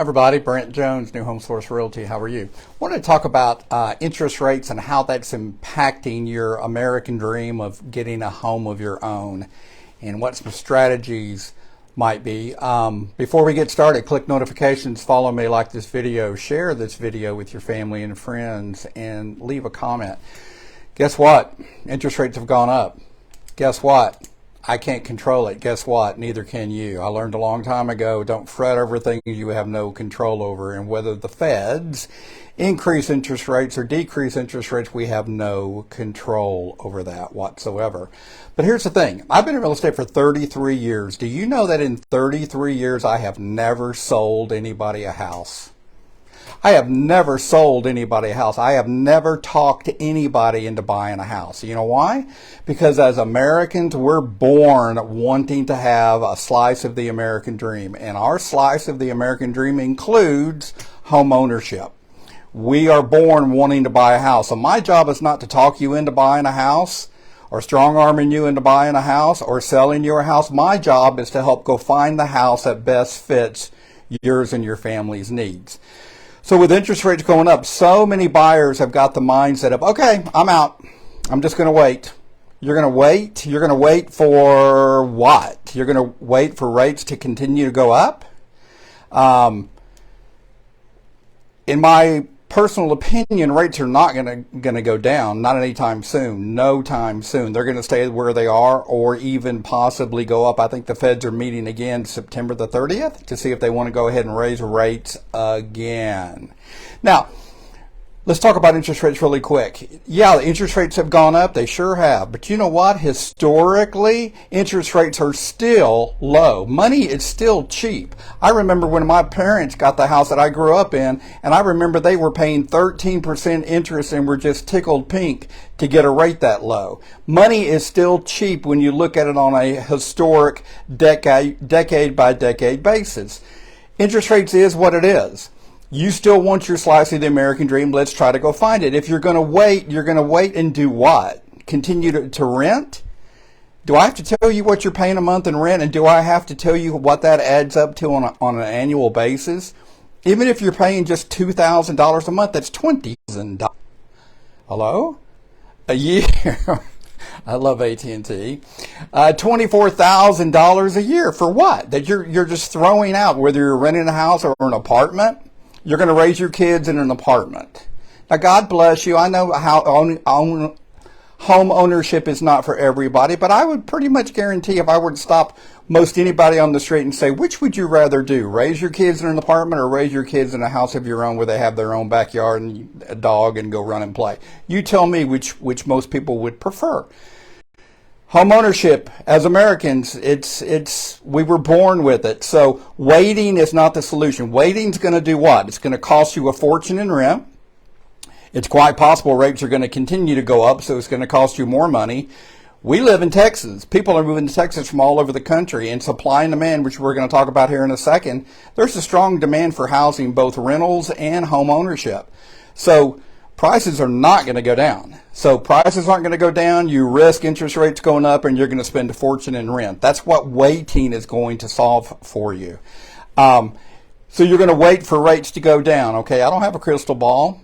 Everybody, Brent Jones NuHomeSource Realty. How are you? I wanted to talk about interest rates and how that's impacting your American dream of getting a home of your own and what some strategies might be. Before we get started, click notifications, follow me, like this video, share this video with your family and friends, and leave a comment. Guess what? Interest rates have gone up. Guess what? I can't control it. Guess what? Neither can you. I learned a long time ago, don't fret over things you have no control over. And whether the feds increase interest rates or decrease interest rates, we have no control over that whatsoever. But here's the thing. I've been in real estate for 33 years. Do you know that in 33 years I have never sold anybody a house? I have never sold anybody a house. I have never talked anybody into buying a house. You know why? Because as Americans, we're born wanting to have a slice of the American dream. And our slice of the American dream includes home ownership. We are born wanting to buy a house. So my job is not to talk you into buying a house or strong-arming you into buying a house or selling you a house. My job is to help go find the house that best fits yours and your family's needs. So with interest rates going up, so many buyers have got the mindset of, okay, I'm out. I'm just going to wait. You're going to wait? You're going to wait for what? You're going to wait for rates to continue to go up? In my personal opinion, rates are not going to go down, not anytime soon, no time soon. They're going to stay where they are or even possibly go up. I think the feds are meeting again September the 30th to see if they want to go ahead and raise rates again. Now, let's talk about interest rates really quick. Yeah, the interest rates have gone up. They sure have. But you know what? Historically, interest rates are still low. Money is still cheap. I remember when my parents got the house that I grew up in, and I remember they were paying 13% interest and were just tickled pink to get a rate that low. Money is still cheap when you look at it on a historic decade by decade basis. Interest rates is what it is. You still want your slice of the American dream. Let's try to go find it. If you're going to wait, you're going to wait and do what? Continue to rent? Do I have to tell you what you're paying a month in rent? And do I have to tell you what that adds up to on an annual basis? Even if you're paying just $2,000 a month, that's $20,000. Hello? A year. I love AT&T. $24,000 a year for what? That you're just throwing out, whether you're renting a house or an apartment. You're going to raise your kids in an apartment. Now, God bless you. I know how home ownership is not for everybody, but I would pretty much guarantee if I were to stop most anybody on the street and say, which would you rather do? Raise your kids in an apartment or raise your kids in a house of your own where they have their own backyard and a dog and go run and play? You tell me which most people would prefer. Home ownership, as Americans, we were born with it. So waiting is not the solution. Waiting's going to do what? It's going to cost you a fortune in rent. It's quite possible rates are going to continue to go up, so it's going to cost you more money. We live in Texas. People are moving to Texas from all over the country, and supply and demand, which we're going to talk about here in a second, there's a strong demand for housing, both rentals and home ownership. So prices are not going to go down. So prices aren't going to go down. You risk interest rates going up and you're going to spend a fortune in rent. That's what waiting is going to solve for you. So you're going to wait for rates to go down. Okay, I don't have a crystal ball.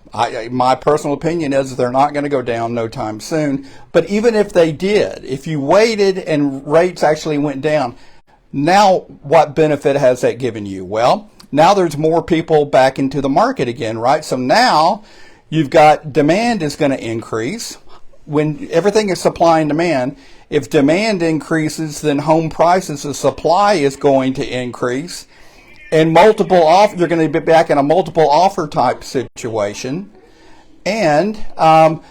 My personal opinion is they're not going to go down no time soon. But even if they did, if you waited and rates actually went down, now what benefit has that given you? Well, now there's more people back into the market again, right? So now you've got demand is going to increase. When everything is supply and demand, if demand increases, then home prices, the supply is going to increase. And you're going to be back in a multiple offer type situation. And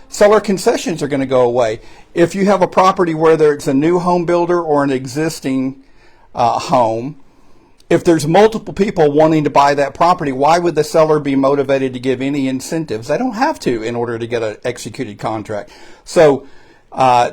seller concessions are going to go away. If you have a property, whether it's a new home builder or an existing home, if there's multiple people wanting to buy that property, why would the seller be motivated to give any incentives? They don't have to in order to get an executed contract. So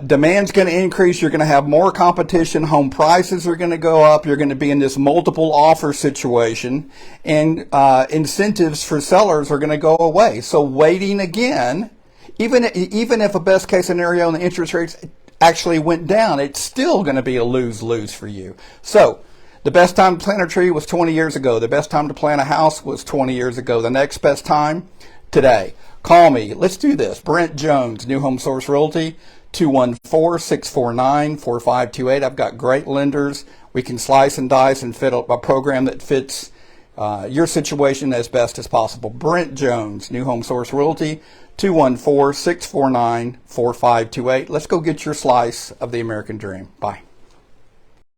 demand's going to increase. You're going to have more competition. Home prices are going to go up. You're going to be in this multiple offer situation. And incentives for sellers are going to go away. So waiting again, even if a best case scenario and the interest rates actually went down, it's still going to be a lose-lose for you. So The best time to plant a tree was 20 years ago. The best time to plant a house was 20 years ago. The next best time, today. Call me. Let's do this. Brent Jones, NuHomeSource Realty, 214-649-4528. I've got great lenders. We can slice and dice and fit a program that fits your situation as best as possible. Brent Jones, NuHomeSource Realty, 214-649-4528. Let's go get your slice of the American dream. Bye.